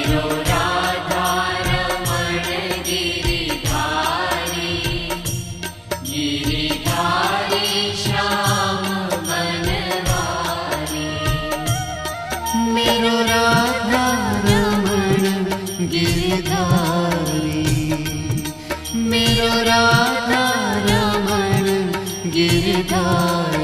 मेरो राधा रमण गिरिधारी, गिरिधारी श्याम बनवारी। मेरो राधा रमण गिरधारी, मेरो राधा रमण गिरधारी।